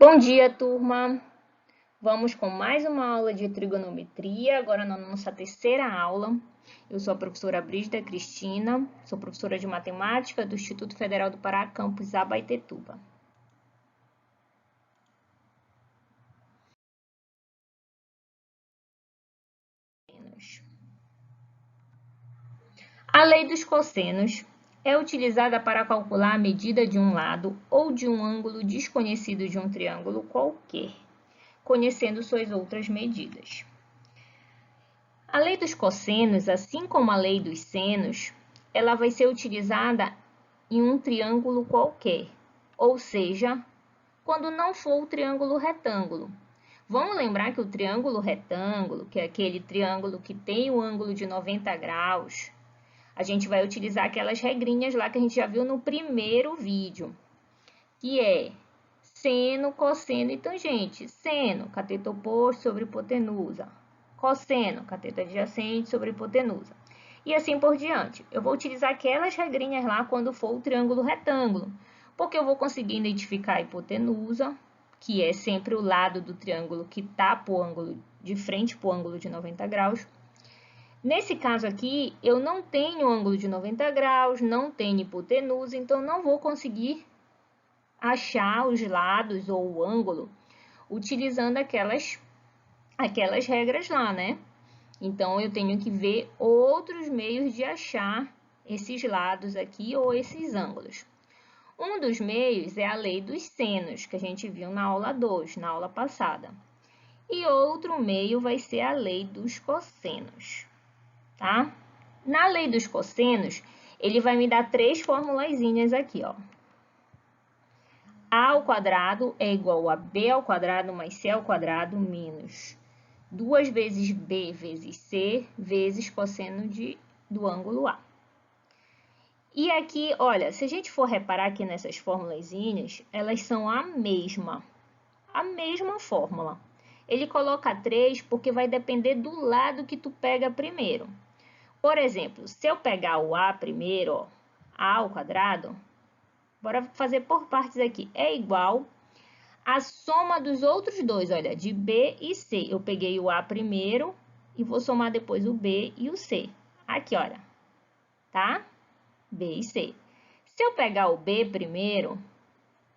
Bom dia, turma! Vamos com mais uma aula de trigonometria, agora na nossa terceira aula. Eu sou a professora Brígida Cristina, sou professora de matemática do Instituto Federal do Pará, campus Abaetetuba. A lei dos cossenos é utilizada para calcular a medida de um lado ou de um ângulo desconhecido de um triângulo qualquer, conhecendo suas outras medidas. A lei dos cossenos, assim como a lei dos senos, ela vai ser utilizada em um triângulo qualquer, ou seja, quando não for o triângulo retângulo. Vamos lembrar que o triângulo retângulo, que é aquele triângulo que tem o ângulo de 90 graus, a gente vai utilizar aquelas regrinhas lá que a gente já viu no primeiro vídeo, que é seno, cosseno e tangente. Seno, cateto oposto sobre hipotenusa. Cosseno, cateto adjacente sobre hipotenusa. E assim por diante. Eu vou utilizar aquelas regrinhas lá quando for o triângulo retângulo, porque eu vou conseguir identificar a hipotenusa, que é sempre o lado do triângulo que está para o ângulo de frente para o ângulo de 90 graus. Nesse caso aqui, eu não tenho ângulo de 90 graus, não tenho hipotenusa, então não vou conseguir achar os lados ou o ângulo utilizando aquelas regras lá, né? Então, eu tenho que ver outros meios de achar esses lados aqui ou esses ângulos. Um dos meios é a lei dos senos, que a gente viu na aula 2, na aula passada. E outro meio vai ser a lei dos cossenos, tá? Na lei dos cossenos, ele vai me dar três formulazinhas aqui, ó. A ao quadrado é igual a B ao quadrado mais C ao quadrado menos 2 vezes B vezes C vezes cosseno do ângulo A. E aqui, olha, se a gente for reparar aqui nessas formulazinhas, elas são a mesma fórmula. Ele coloca 3 porque vai depender do lado que tu pega primeiro. Por exemplo, se eu pegar o A primeiro, ó, A ao quadrado, bora fazer por partes aqui, é igual a soma dos outros dois, olha, de B e C. Eu peguei o A primeiro e vou somar depois o B e o C. Aqui, olha, tá? B e C. Se eu pegar o B primeiro,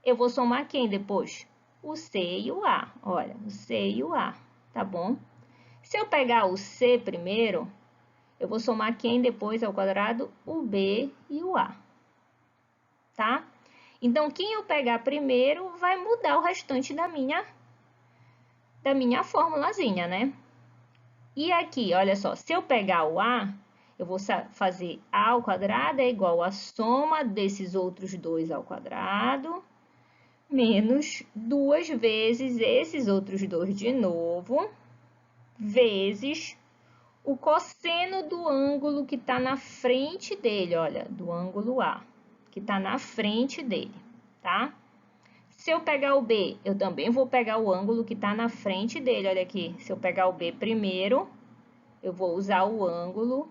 eu vou somar quem depois? O C e o A. Olha, o C e o A, tá bom? Se eu pegar o C primeiro, eu vou somar quem depois ao quadrado? O B e o A, tá? Então, quem eu pegar primeiro vai mudar o restante da minha formulazinha, né? E aqui, olha só, se eu pegar o A, eu vou fazer A ao quadrado é igual a soma desses outros dois ao quadrado, menos 2 vezes esses outros dois de novo, vezes o cosseno do ângulo que está na frente dele, olha, do ângulo A, que está na frente dele, tá? Se eu pegar o B, eu também vou pegar o ângulo que está na frente dele, olha aqui. Se eu pegar o B primeiro, eu vou usar o ângulo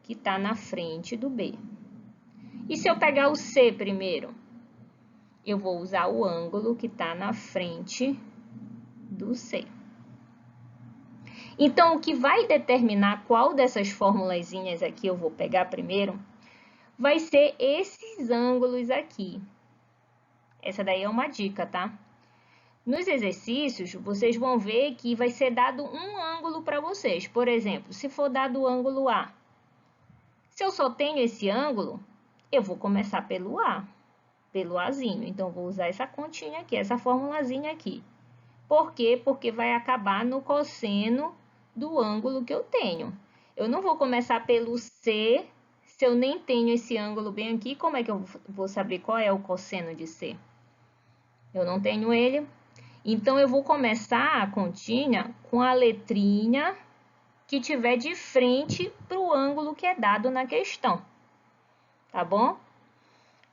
que está na frente do B. E se eu pegar o C primeiro, eu vou usar o ângulo que está na frente do C. Então, o que vai determinar qual dessas formulazinhas aqui eu vou pegar primeiro, vai ser esses ângulos aqui. Essa daí é uma dica, tá? Nos exercícios, vocês vão ver que vai ser dado um ângulo para vocês. Por exemplo, se for dado o ângulo A. Se eu só tenho esse ângulo, eu vou começar pelo A, pelo Azinho. Então, vou usar essa continha aqui, essa formulazinha aqui. Por quê? Porque vai acabar no cosseno do ângulo que eu tenho. Eu não vou começar pelo C, se eu nem tenho esse ângulo bem aqui, como é que eu vou saber qual é o cosseno de C? Eu não tenho ele. Então, eu vou começar a continha com a letrinha que tiver de frente para o ângulo que é dado na questão. Tá bom?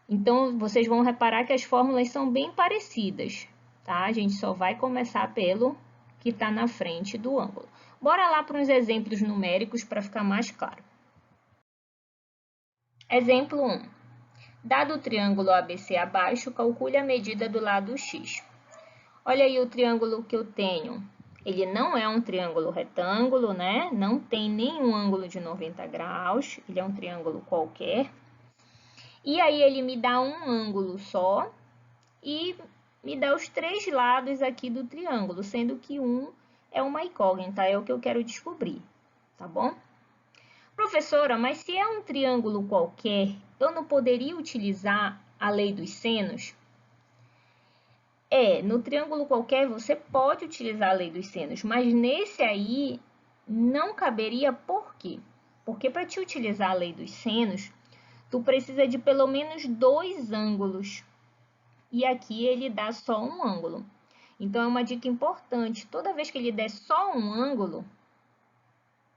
Então, vocês vão reparar que as fórmulas são bem parecidas, tá? A gente só vai começar pelo que está na frente do ângulo. Bora lá para uns exemplos numéricos para ficar mais claro. Exemplo 1. Dado o triângulo ABC abaixo, calcule a medida do lado X. Olha aí o triângulo que eu tenho. Ele não é um triângulo retângulo, né? Não tem nenhum ângulo de 90 graus. Ele é um triângulo qualquer. E aí ele me dá um ângulo só e me dá os três lados aqui do triângulo, sendo que um é uma incógnita, é o que eu quero descobrir, tá bom? Professora, mas se é um triângulo qualquer, eu não poderia utilizar a lei dos senos? No triângulo qualquer você pode utilizar a lei dos senos, mas nesse aí não caberia por quê? Porque para te utilizar a lei dos senos, tu precisa de pelo menos 2 ângulos. E aqui ele dá só um ângulo. Então, é uma dica importante. Toda vez que ele der só um ângulo,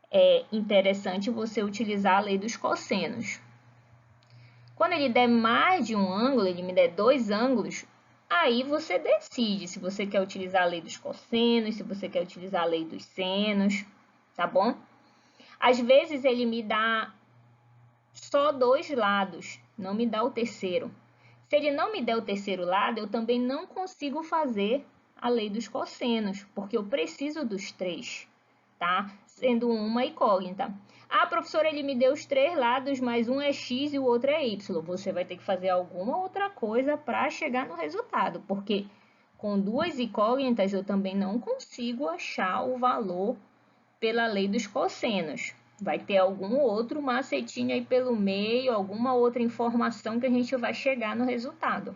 é interessante você utilizar a lei dos cossenos. Quando ele der mais de um ângulo, ele me der 2 ângulos, aí você decide se você quer utilizar a lei dos cossenos, se você quer utilizar a lei dos senos, tá bom? Às vezes ele me dá só 2 lados, não me dá o terceiro. Se ele não me der o terceiro lado, eu também não consigo fazer a lei dos cossenos, porque eu preciso dos 3, tá? Sendo uma incógnita. Ah, professora, ele me deu os 3 lados, mas um é x e o outro é y. Você vai ter que fazer alguma outra coisa para chegar no resultado, porque com 2 incógnitas eu também não consigo achar o valor pela lei dos cossenos. Vai ter algum outro macetinho aí pelo meio, alguma outra informação que a gente vai chegar no resultado,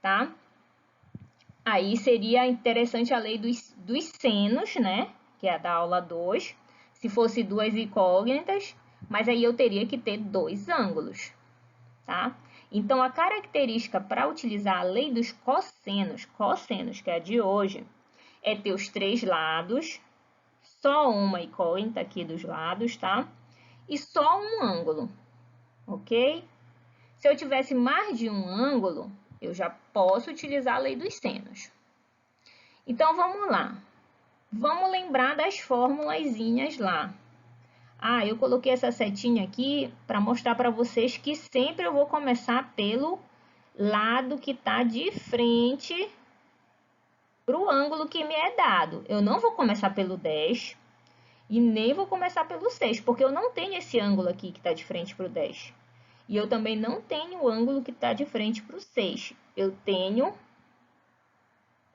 tá? Aí seria interessante a lei dos senos, né? Que é a da aula 2. Se fosse 2 incógnitas, mas aí eu teria que ter 2 ângulos, tá? Então, a característica para utilizar a lei dos cossenos, que é a de hoje, é ter os 3 lados, só uma incógnita aqui dos lados, tá? E só um ângulo, ok? Se eu tivesse mais de um ângulo, eu já posso utilizar a lei dos senos. Então, vamos lá. Vamos lembrar das formulazinhas lá. Ah, eu coloquei essa setinha aqui para mostrar para vocês que sempre eu vou começar pelo lado que está de frente para o ângulo que me é dado. Eu não vou começar pelo 10 e nem vou começar pelo 6, porque eu não tenho esse ângulo aqui que está de frente para o 10. E eu também não tenho o ângulo que está de frente para o 6. Eu tenho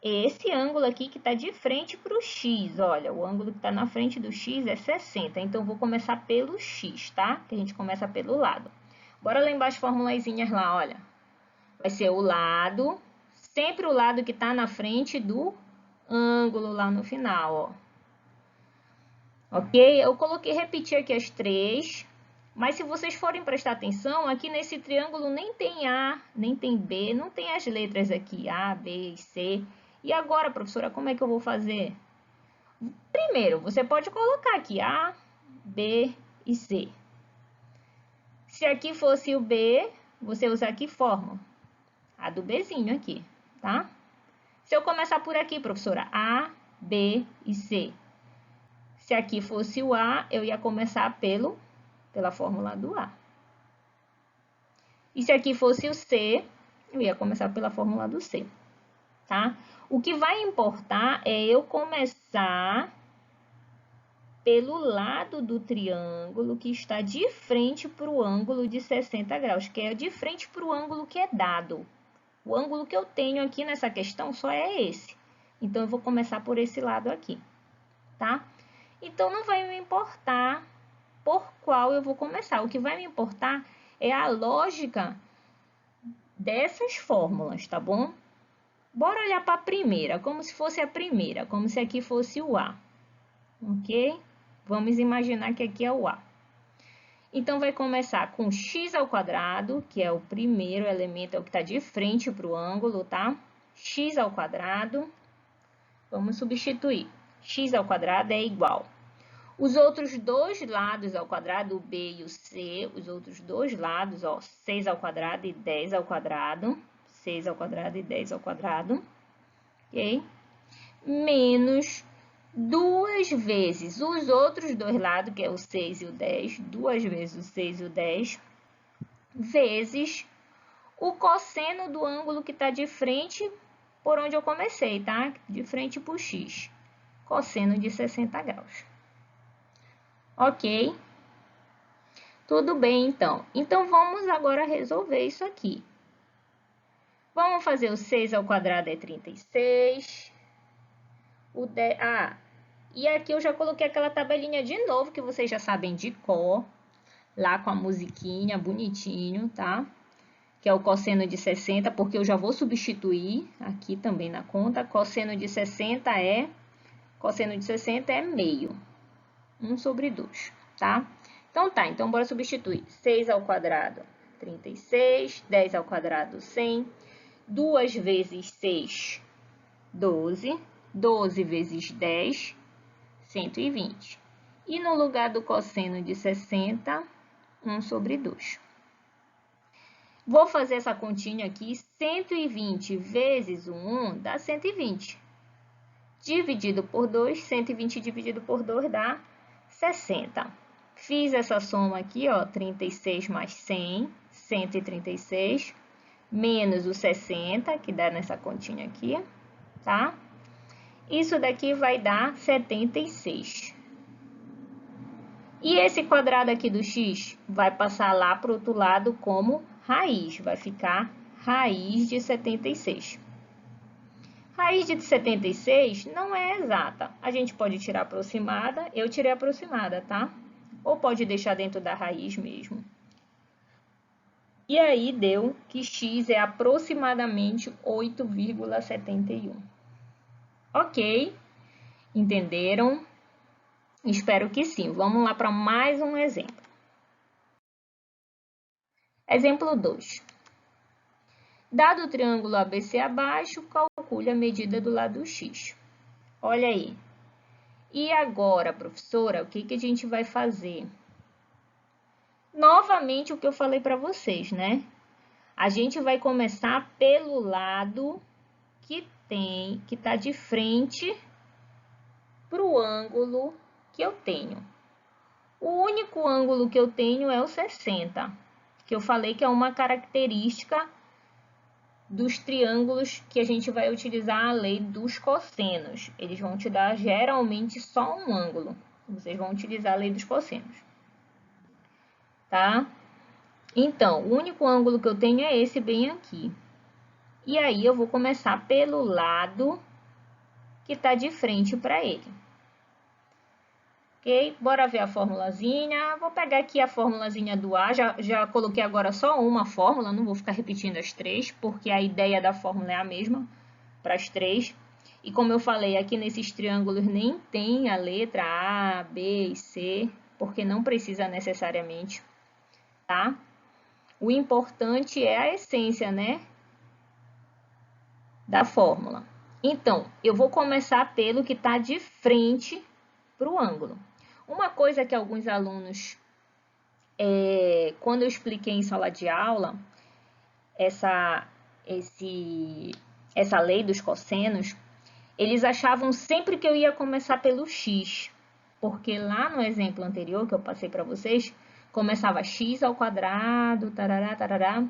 esse ângulo aqui que está de frente para o x. Olha, o ângulo que está na frente do x é 60. Então, eu vou começar pelo x, tá? Que a gente começa pelo lado. Bora lembrar as formulazinhas lá, olha. Vai ser o lado, sempre o lado que está na frente do ângulo lá no final, ó. Ok? Eu coloquei, repetir aqui as 3. Mas se vocês forem prestar atenção, aqui nesse triângulo nem tem A, nem tem B, não tem as letras aqui, A, B e C. E agora, professora, como é que eu vou fazer? Primeiro, você pode colocar aqui A, B e C. Se aqui fosse o B, você usa que forma? A do Bzinho aqui, tá? Se eu começar por aqui, professora, A, B e C. Se aqui fosse o A, eu ia começar pela fórmula do A. E se aqui fosse o C, eu ia começar pela fórmula do C, tá? O que vai importar é eu começar pelo lado do triângulo que está de frente para o ângulo de 60 graus, que é de frente para o ângulo que é dado. O ângulo que eu tenho aqui nessa questão só é esse. Então, eu vou começar por esse lado aqui, tá? Então, não vai me importar por qual eu vou começar. O que vai me importar é a lógica dessas fórmulas, tá bom? Bora olhar para a primeira, como se fosse a primeira, como se aqui fosse o A, ok? Vamos imaginar que aqui é o A. Então, vai começar com x ao quadrado, que é o primeiro elemento, é o que está de frente para o ângulo, tá? X ao quadrado, vamos substituir. X ao quadrado é igual. Os outros dois lados ao quadrado, o B e o C, os outros dois lados, ó, 6 ao quadrado e 10 ao quadrado. 6 ao quadrado e 10 ao quadrado, ok? Menos 2 vezes os outros dois lados, que é o 6 e o 10, 2 vezes o 6 e o 10, vezes o cosseno do ângulo que está de frente por onde eu comecei, tá? De frente para o x, cosseno de 60 graus. Ok? Tudo bem, então. Então, vamos agora resolver isso aqui. Vamos fazer o 6 ao quadrado é 36. O 10... e aqui eu já coloquei aquela tabelinha de novo, que vocês já sabem de cor. Lá com a musiquinha, bonitinho, tá? Que é o cosseno de 60, porque eu já vou substituir aqui também na conta. Cosseno de 60 é meio. 1/2, tá? Então bora substituir. 6 ao quadrado, 36. 10 ao quadrado, 100. 2 vezes 6, 12. 12 vezes 10, 120. E no lugar do cosseno de 60, 1/2. Vou fazer essa continha aqui. 120 vezes o 1 dá 120. Dividido por 2, 120 dividido por 2 dá 60. Fiz essa soma aqui, ó, 36 mais 100, 136, menos o 60, que dá nessa continha aqui, tá? Isso daqui vai dar 76. E esse quadrado aqui do x vai passar lá para o outro lado como raiz, vai ficar raiz de 76. Raiz de 76 não é exata, a gente pode tirar aproximada, eu tirei aproximada, tá? Ou pode deixar dentro da raiz mesmo. E aí deu que x é aproximadamente 8,71. Ok? Entenderam? Espero que sim. Vamos lá para mais um exemplo. Exemplo 2. Dado o triângulo ABC abaixo, calcule a medida do lado x. Olha aí. E agora, professora, o que a gente vai fazer? Novamente o que eu falei para vocês, né? A gente vai começar pelo lado que está de frente para o ângulo que eu tenho. O único ângulo que eu tenho é o 60, que eu falei que é uma característica dos triângulos que a gente vai utilizar a lei dos cossenos. Eles vão te dar geralmente só um ângulo. Vocês vão utilizar a lei dos cossenos. Tá? Então, o único ângulo que eu tenho é esse bem aqui. E aí, eu vou começar pelo lado que está de frente para ele. Ok? Bora ver a formulazinha. Vou pegar aqui a formulazinha do A. Já coloquei agora só uma fórmula, não vou ficar repetindo as três, porque a ideia da fórmula é a mesma para as três. E como eu falei, aqui nesses triângulos nem tem a letra A, B e C, porque não precisa necessariamente, tá? O importante é a essência, né? Da fórmula. Então, eu vou começar pelo que está de frente para o ângulo. Uma coisa que alguns alunos, quando eu expliquei em sala de aula, essa lei dos cossenos, eles achavam sempre que eu ia começar pelo x, porque lá no exemplo anterior que eu passei para vocês, começava x ao quadrado, tarará, tarará.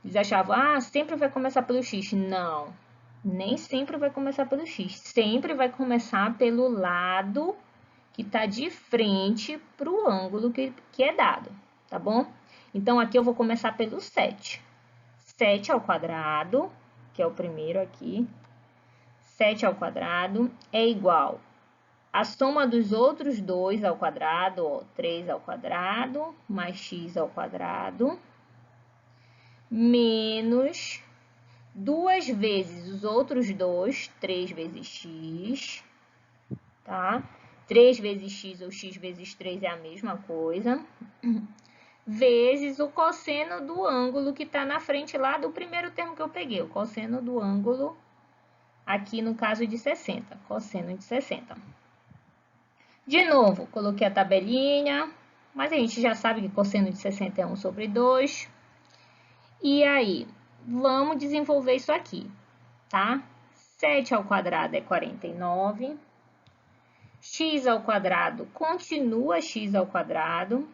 Eles achavam, sempre vai começar pelo x. Não, nem sempre vai começar pelo x. Sempre vai começar pelo lado que está de frente para o ângulo que é dado, tá bom? Então, aqui eu vou começar pelo 7. 7 ao quadrado, que é o primeiro aqui. 7 ao quadrado é igual a soma dos outros dois ao quadrado, ó, 3 ao quadrado, mais x ao quadrado, menos 2 vezes os outros dois, 3 vezes x, tá? 3 vezes x ou x vezes 3 é a mesma coisa, vezes o cosseno do ângulo que está na frente lá do primeiro termo que eu peguei, o cosseno do ângulo, aqui no caso de 60, cosseno de 60. De novo, coloquei a tabelinha, mas a gente já sabe que cosseno de 60 é 1/2. E aí, vamos desenvolver isso aqui, tá? 7 ao quadrado é 49. X ao quadrado continua x ao quadrado.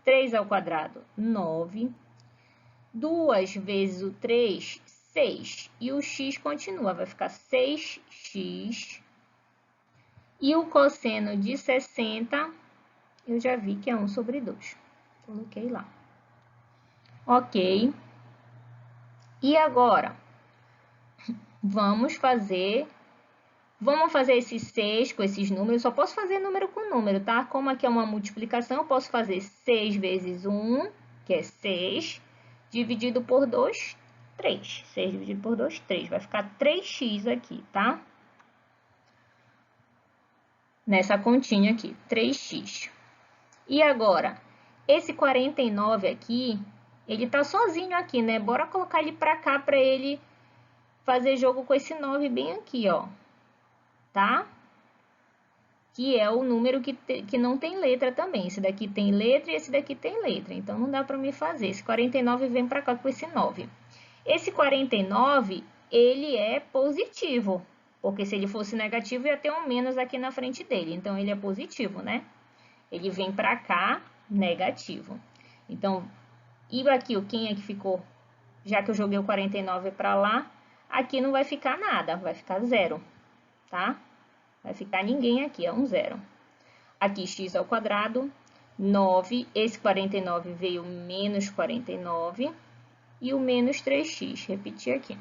3 ao quadrado, 9. 2 vezes o 3, 6. E o x continua, vai ficar 6x. E o cosseno de 60, eu já vi que é 1 sobre 2. Coloquei lá. Ok. E agora, vamos fazer esses 6 com esses números. Só posso fazer número com número, tá? Como aqui é uma multiplicação, eu posso fazer 6 vezes 1, que é 6, dividido por 2, 3. 6 dividido por 2, 3. Vai ficar 3x aqui, tá? Nessa continha aqui, 3x. E agora, esse 49 aqui, ele tá sozinho aqui, né? Bora colocar ele pra cá pra ele fazer jogo com esse 9 bem aqui, ó. Tá? Que é o número que não tem letra também. Esse daqui tem letra e esse daqui tem letra. Então, não dá para me fazer. Esse 49 vem para cá com esse 9. Esse 49, ele é positivo. Porque se ele fosse negativo, ia ter um menos aqui na frente dele. Então, ele é positivo, né? Ele vem para cá, negativo. Então, e aqui, quem é que ficou? Já que eu joguei o 49 para lá, aqui não vai ficar nada, vai ficar 0, tá? Vai ficar ninguém aqui, é um 0. Aqui, x ao quadrado, 9. Esse 49 veio menos 49. E o menos 3x, repetir aqui.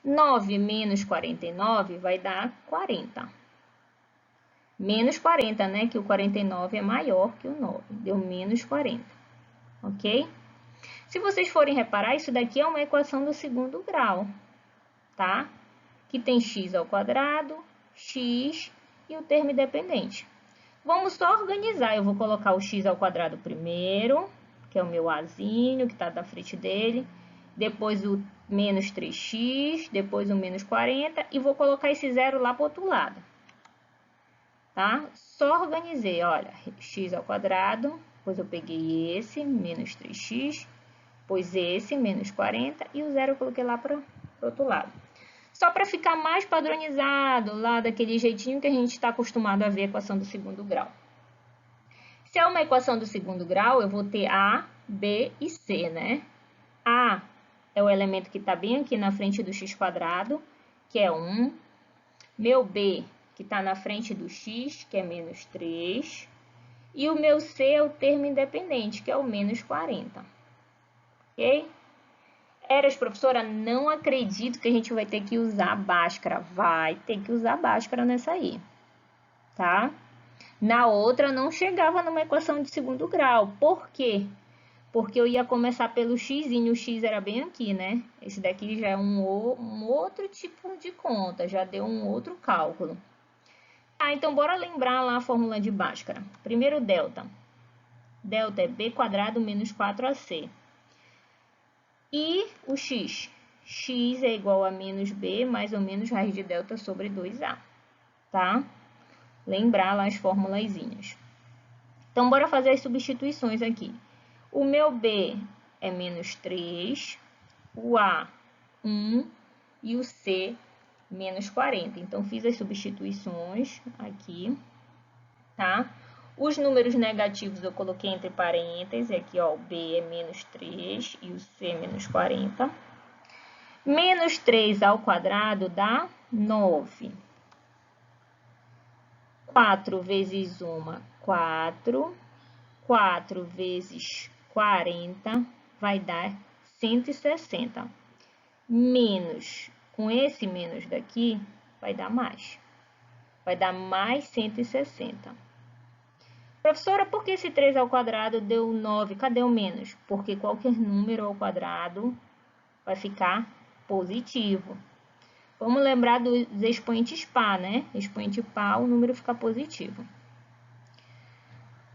9 menos 49 vai dar 40. Menos 40, né? Que o 49 é maior que o 9. Deu menos 40. Ok? Se vocês forem reparar, isso daqui é uma equação do segundo grau, tá? Que tem x ao quadrado, x e o termo independente. Vamos só organizar. Eu vou colocar o x ao quadrado primeiro, que é o meu azinho, que está na frente dele. Depois o menos 3x, depois o menos 40. E vou colocar esse zero lá para o outro lado. Tá? Só organizei, olha, x ao quadrado. Depois eu peguei esse, menos 3x. Depois esse, menos 40. E o zero eu coloquei lá para o outro lado. Só para ficar mais padronizado, lá daquele jeitinho que a gente está acostumado a ver a equação do segundo grau. Se é uma equação do segundo grau, eu vou ter A, B e C, né? A é o elemento que está bem aqui na frente do x², que é 1. Meu B, que está na frente do x, que é menos 3. E o meu C é o termo independente, que é o menos 40. Ok? Eras, professora, não acredito que a gente vai ter que usar Bhaskara. Vai ter que usar Bhaskara nessa aí, tá? Na outra, não chegava numa equação de segundo grau. Por quê? Porque eu ia começar pelo x, e o x era bem aqui, né? Esse daqui já é um outro tipo de conta, já deu um outro cálculo. Ah, então bora lembrar lá a fórmula de Bhaskara. Primeiro, delta. Delta é b² menos 4ac. E o x? X é igual a menos b mais ou menos raiz de delta sobre 2a, tá? Lembrar lá as formulazinhas. Então, bora fazer as substituições aqui. O meu b é menos 3, o a, 1 e o c, menos 40. Então, fiz as substituições aqui, tá? Os números negativos eu coloquei entre parênteses, aqui ó, o B é menos 3 e o C é menos 40. Menos 3 ao quadrado dá 9. 4 vezes 1, 4. 4 vezes 40 vai dar 160. Menos, com esse menos daqui, vai dar mais. Vai dar mais 160. Professora, por que esse 3 ao quadrado deu 9? Cadê o menos? Porque qualquer número ao quadrado vai ficar positivo. Vamos lembrar dos expoentes par, né? Expoente par, o número fica positivo.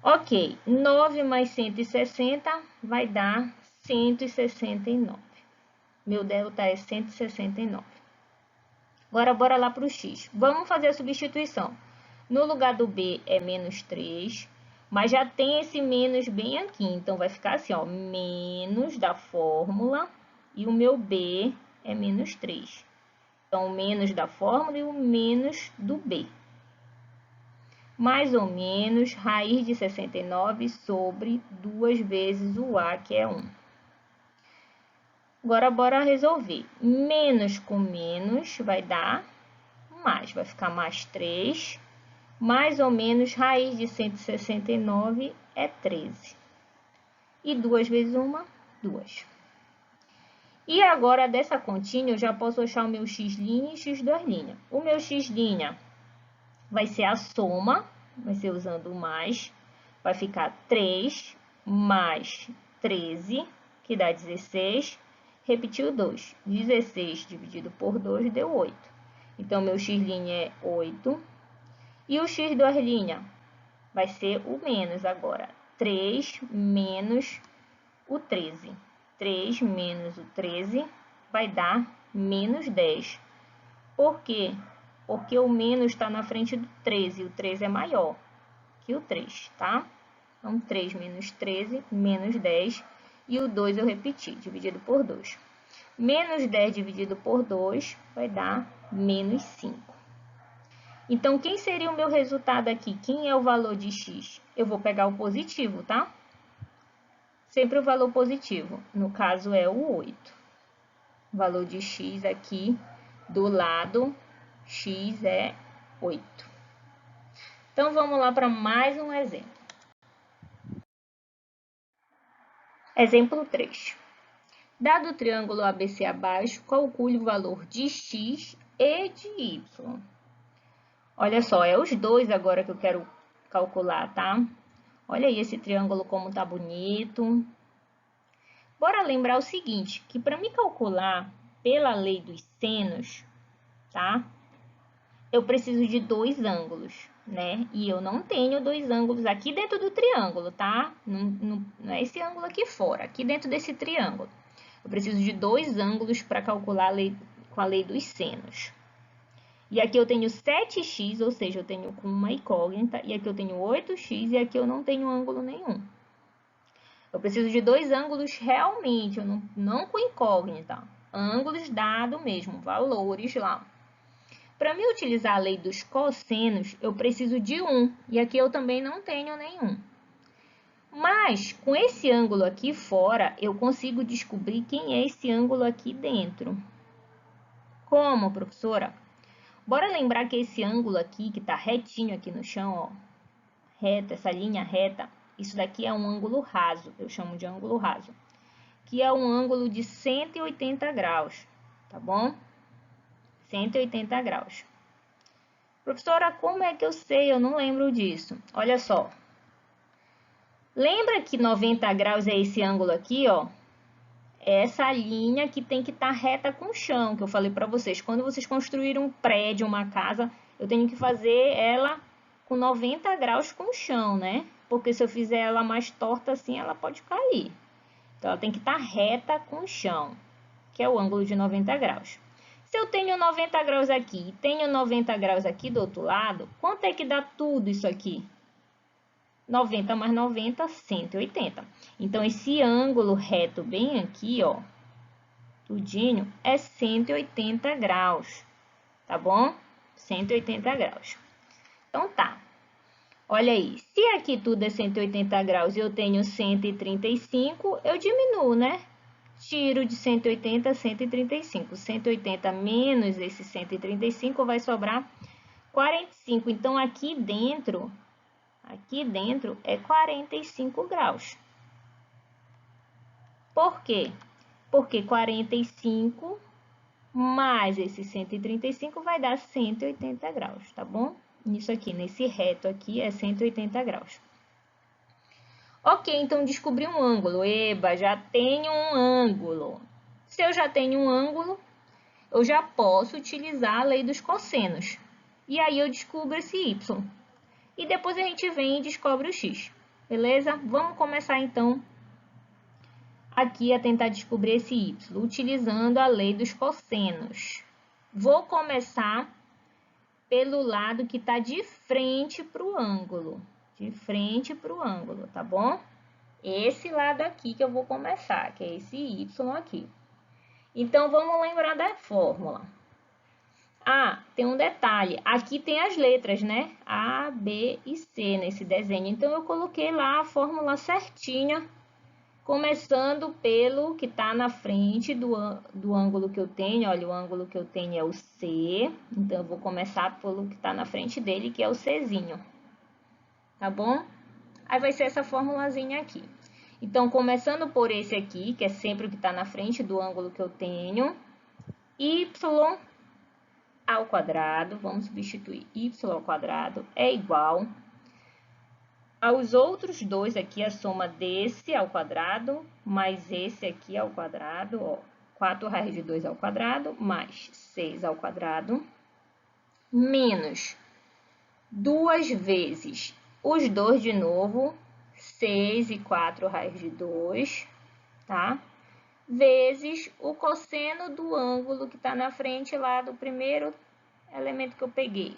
Ok, 9 mais 160 vai dar 169. Meu delta é 169. Agora, bora lá para o x. Vamos fazer a substituição. No lugar do b é menos 3, mas já tem esse menos bem aqui. Então, vai ficar assim, ó, menos da fórmula e o meu b é menos 3. Então, o menos da fórmula e o menos do b. Mais ou menos, raiz de 69 sobre 2 vezes o a, que é 1. Agora, bora resolver. Menos com menos vai dar mais. Vai ficar mais 3. Mais ou menos, raiz de 169 é 13. E 2 vezes 1, 2. E agora, dessa continha, eu já posso achar o meu x' e x2'. O meu x' vai ser a soma, vai ser usando o mais. Vai ficar 3 mais 13, que dá 16. Repetiu 2. 16 dividido por 2 deu 8. Então, meu x' é 8. E o x2' vai ser o menos agora. 3 menos o 13. 3 menos o 13 vai dar menos 10. Por quê? Porque o menos está na frente do 13. O 13 é maior que o 3, tá? Então, 3 menos 13, menos 10. E o 2 eu repeti, dividido por 2. Menos 10 dividido por 2 vai dar menos 5. Então, quem seria o meu resultado aqui? Quem é o valor de x? Eu vou pegar o positivo, tá? Sempre o valor positivo. No caso, é o 8. O valor de x aqui do lado, x é 8. Então, vamos lá para mais um exemplo. Exemplo 3. Dado o triângulo ABC abaixo, calcule o valor de x e de y. Olha só, é os dois agora que eu quero calcular, tá? Olha aí esse triângulo como tá bonito. Bora lembrar o seguinte, que para me calcular pela lei dos senos, tá? Eu preciso de dois ângulos, né? E eu não tenho dois ângulos aqui dentro do triângulo, tá? Não é esse ângulo aqui fora, aqui dentro desse triângulo. Eu preciso de dois ângulos para calcular com a lei dos senos. E aqui eu tenho 7x, ou seja, eu tenho com uma incógnita, e aqui eu tenho 8x, e aqui eu não tenho ângulo nenhum. Eu preciso de dois ângulos realmente, eu não com incógnita. Ângulos dado mesmo, valores lá. Para me utilizar a lei dos cossenos, eu preciso de um, e aqui eu também não tenho nenhum. Mas, com esse ângulo aqui fora, eu consigo descobrir quem é esse ângulo aqui dentro. Como, professora? Bora lembrar que esse ângulo aqui, que está retinho aqui no chão, ó, reto, essa linha reta, isso daqui é um ângulo raso, eu chamo de ângulo raso, que é um ângulo de 180 graus, tá bom? 180 graus. Professora, como é que eu sei? Eu não lembro disso. Olha só. Lembra que 90 graus é esse ângulo aqui, ó? É essa linha que tem que estar reta com o chão, que eu falei para vocês. Quando vocês construírem um prédio, uma casa, eu tenho que fazer ela com 90 graus com o chão, né? Porque se eu fizer ela mais torta assim, ela pode cair. Então, ela tem que estar reta com o chão, que é o ângulo de 90 graus. Se eu tenho 90 graus aqui e tenho 90 graus aqui do outro lado, quanto é que dá tudo isso aqui? 90 mais 90, 180. Então, esse ângulo reto bem aqui, ó, tudinho, é 180 graus, tá bom? 180 graus. Então, tá. Olha aí, se aqui tudo é 180 graus e eu tenho 135, eu diminuo, né? Tiro de 180 a 135. 180 menos esse 135 vai sobrar 45. Então, aqui dentro é 45 graus. Por quê? Porque 45 mais esse 135 vai dar 180 graus, tá bom? Isso aqui, nesse reto aqui, é 180 graus. Ok, então descobri um ângulo. Eba, já tenho um ângulo. Se eu já tenho um ângulo, eu já posso utilizar a lei dos cossenos. E aí eu descubro esse y. E depois a gente vem e descobre o x. Beleza? Vamos começar então aqui a tentar descobrir esse y, utilizando a lei dos cossenos. Vou começar pelo lado que está de frente para o ângulo. De frente para o ângulo, tá bom? Esse lado aqui que eu vou começar, que é esse y aqui. Então, vamos lembrar da fórmula. Ah, tem um detalhe. Aqui tem as letras, né? A, B e C nesse desenho. Então, eu coloquei lá a fórmula certinha Começando pelo que está na frente do ângulo que eu tenho. Olha, o ângulo que eu tenho é o C. Então, eu vou começar pelo que está na frente dele, que é o Czinho. Tá bom? Aí vai ser essa formulazinha aqui. Então, começando por esse aqui, que é sempre o que está na frente do ângulo que eu tenho, y ao quadrado, vamos substituir y ao quadrado, é igual aos outros dois aqui, a soma desse ao quadrado, mais esse aqui ao quadrado, ó, 4 raiz de 2 ao quadrado, mais 6 ao quadrado, menos 2 vezes os dois de novo, 6 e 4 raiz de 2, tá? Vezes o cosseno do ângulo que está na frente lá do primeiro elemento que eu peguei,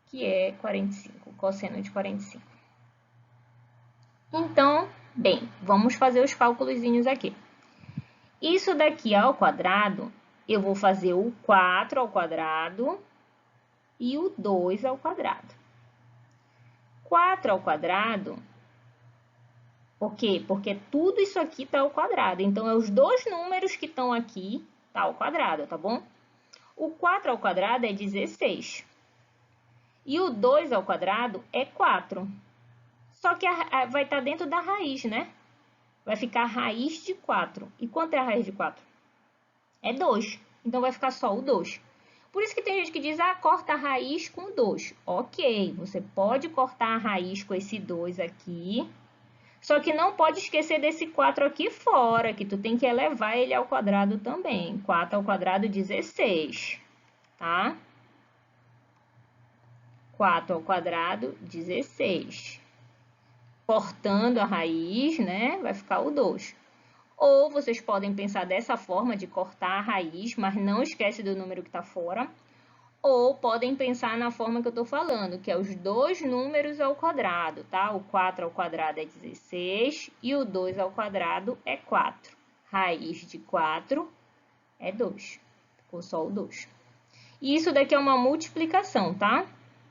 que é 45, cosseno de 45. Então, bem, vamos fazer os cálculozinhos aqui. Isso daqui ao quadrado, eu vou fazer o 4 ao quadrado e o 2 ao quadrado. 4 ao quadrado, por quê? Porque tudo isso aqui está ao quadrado. Então, é os dois números que estão aqui, tá ao quadrado, tá bom? O 4 ao quadrado é 16. E o 2 ao quadrado é 4. Só que vai estar dentro da raiz, né? Vai ficar a raiz de 4. E quanto é a raiz de 4? É 2. Então, vai ficar só o 2. Por isso que tem gente que diz, corta a raiz com 2. Ok, você pode cortar a raiz com esse 2 aqui. Só que não pode esquecer desse 4 aqui fora, que tu tem que elevar ele ao quadrado também. 4 ao quadrado, 16, tá? 4 ao quadrado, 16. Cortando a raiz, né? Vai ficar o 2. Ou vocês podem pensar dessa forma de cortar a raiz, mas não esquece do número que está fora. Ou podem pensar na forma que eu estou falando, que é os dois números ao quadrado, tá? O 4 ao quadrado é 16 e o 2 ao quadrado é 4. Raiz de 4 é 2. Ficou só o 2. E isso daqui é uma multiplicação, tá?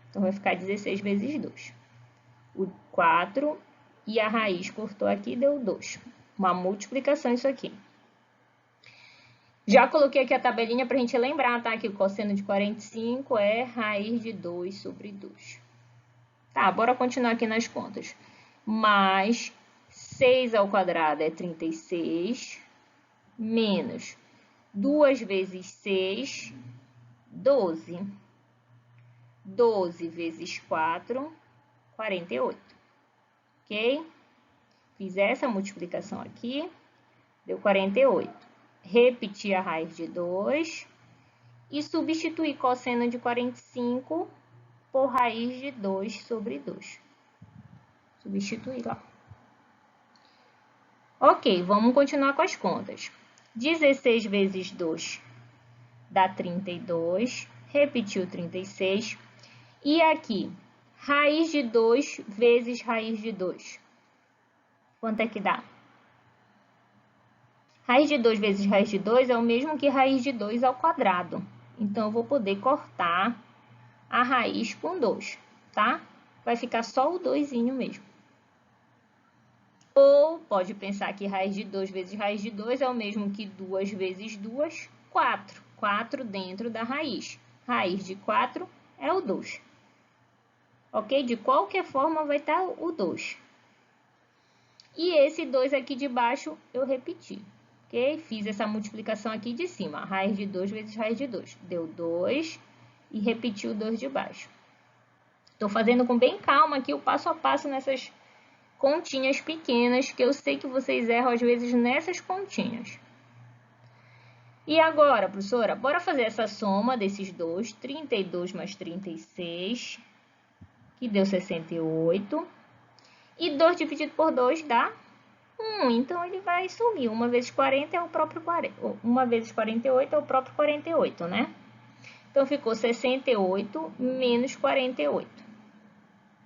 Então, vai ficar 16 vezes 2. O 4 e a raiz cortou aqui, deu 2. Uma multiplicação isso aqui. Já coloquei aqui a tabelinha para a gente lembrar, tá? Que o cosseno de 45 é raiz de 2 sobre 2. Tá, bora continuar aqui nas contas. Mais 6 ao quadrado é 36, menos 2 vezes 6, 12. 12 vezes 4, 48. Ok? Fiz essa multiplicação aqui, deu 48. Repetir a raiz de 2 e substituir cosseno de 45 por raiz de 2 sobre 2. Substituir lá. Ok, vamos continuar com as contas. 16 vezes 2 dá 32. Repetiu 36. E aqui, raiz de 2 vezes raiz de 2. Quanto é que dá? Raiz de 2 vezes raiz de 2 é o mesmo que raiz de 2 ao quadrado. Então, eu vou poder cortar a raiz com 2, tá? Vai ficar só o 2zinho mesmo. Ou pode pensar que raiz de 2 vezes raiz de 2 é o mesmo que 2 vezes 2, 4. 4 dentro da raiz. Raiz de 4 é o 2. Ok? De qualquer forma, vai estar o 2. E esse 2 aqui de baixo, eu repeti. Ok? Fiz essa multiplicação aqui de cima. Raiz de 2 vezes raiz de 2. Deu 2 e repeti o 2 de baixo. Estou fazendo com bem calma aqui o passo a passo nessas continhas pequenas, que eu sei que vocês erram às vezes nessas continhas. E agora, professora, bora fazer essa soma desses dois. 32 mais 36, que deu 68. E 2 dividido por 2 dá 1. Então, ele vai sumir. 1 vezes 40 é o próprio 40. 1 vezes 48 é o próprio 48, né? Então, ficou 68 menos 48.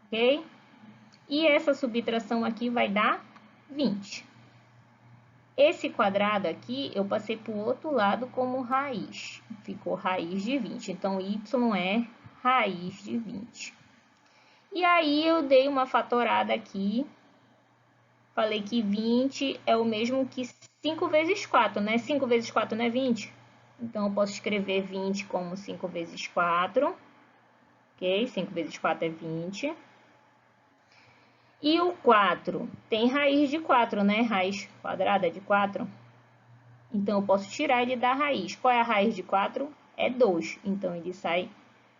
Ok? E essa subtração aqui vai dar 20. Esse quadrado aqui, eu passei para o outro lado como raiz. Ficou raiz de 20. Então, y é raiz de 20. E aí, eu dei uma fatorada aqui, Falei que 20 é o mesmo que 5 vezes 4, né? 5 vezes 4 não é 20? Então, eu posso escrever 20 como 5 vezes 4. Ok? 5 vezes 4 é 20. E o 4 tem raiz de 4, né? Raiz quadrada de 4. Então, eu posso tirar ele da raiz. Qual é a raiz de 4? É 2. Então, ele sai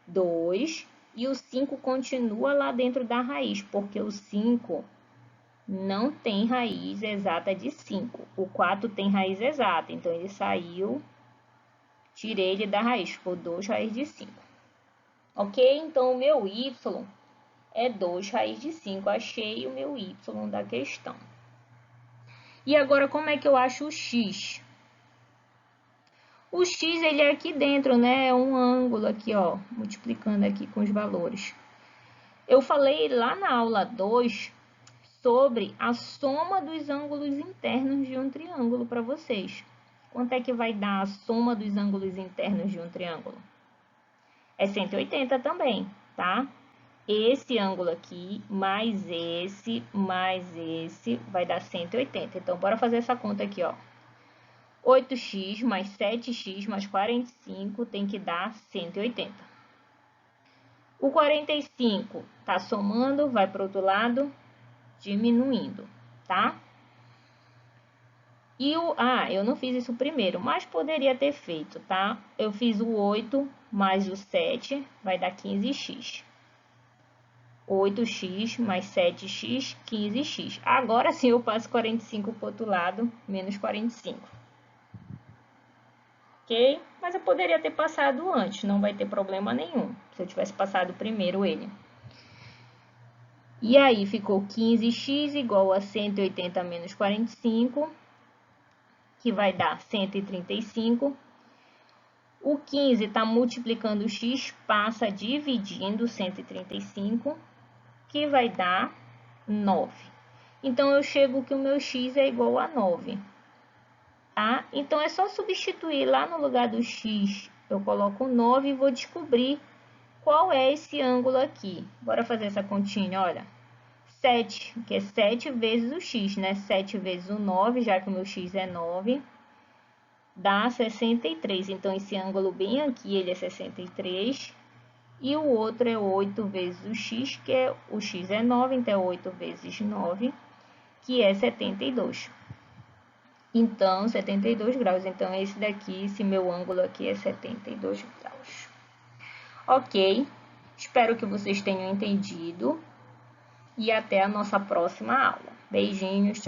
2. E o 5 continua lá dentro da raiz, porque o 5 não tem raiz exata de 5. O 4 tem raiz exata, então ele saiu, tirei ele da raiz, ficou 2 raiz de 5. Ok? Então, o meu y é 2 raiz de 5. Achei o meu y da questão. E agora, como é que eu acho o x? O x, ele é aqui dentro, né? É um ângulo aqui, ó, multiplicando aqui com os valores. Eu falei lá na aula 2 sobre a soma dos ângulos internos de um triângulo para vocês. Quanto é que vai dar a soma dos ângulos internos de um triângulo? É 180 também, tá? Esse ângulo aqui, mais esse vai dar 180. Então, bora fazer essa conta aqui, ó. 8x mais 7x mais 45 tem que dar 180. O 45 tá somando, vai para o outro lado, diminuindo, tá? E eu não fiz isso primeiro, mas poderia ter feito, tá? Eu fiz o 8 mais o 7, vai dar 15x. 8x mais 7x, 15x. Agora sim eu passo 45 para o outro lado, menos 45. Ok? Mas eu poderia ter passado antes, não vai ter problema nenhum, se eu tivesse passado primeiro ele. E aí ficou 15x igual a 180 menos 45, que vai dar 135. O 15 está multiplicando o x, passa dividindo 135, que vai dar 9. Então, eu chego que o meu x é igual a 9. Tá? Então, é só substituir lá no lugar do x, eu coloco 9 e vou descobrir qual é esse ângulo aqui. Bora fazer essa continha, olha. 7, que é 7 vezes o x, né? 7 vezes o 9, já que o meu x é 9, dá 63. Então, esse ângulo bem aqui, ele é 63. E o outro é 8 vezes o x, que é, o x é 9, então é 8 vezes 9, que é 72. Então, 72 graus. Então, esse daqui, esse meu ângulo aqui é 72 graus. Ok, espero que vocês tenham entendido. E até a nossa próxima aula. Beijinhos.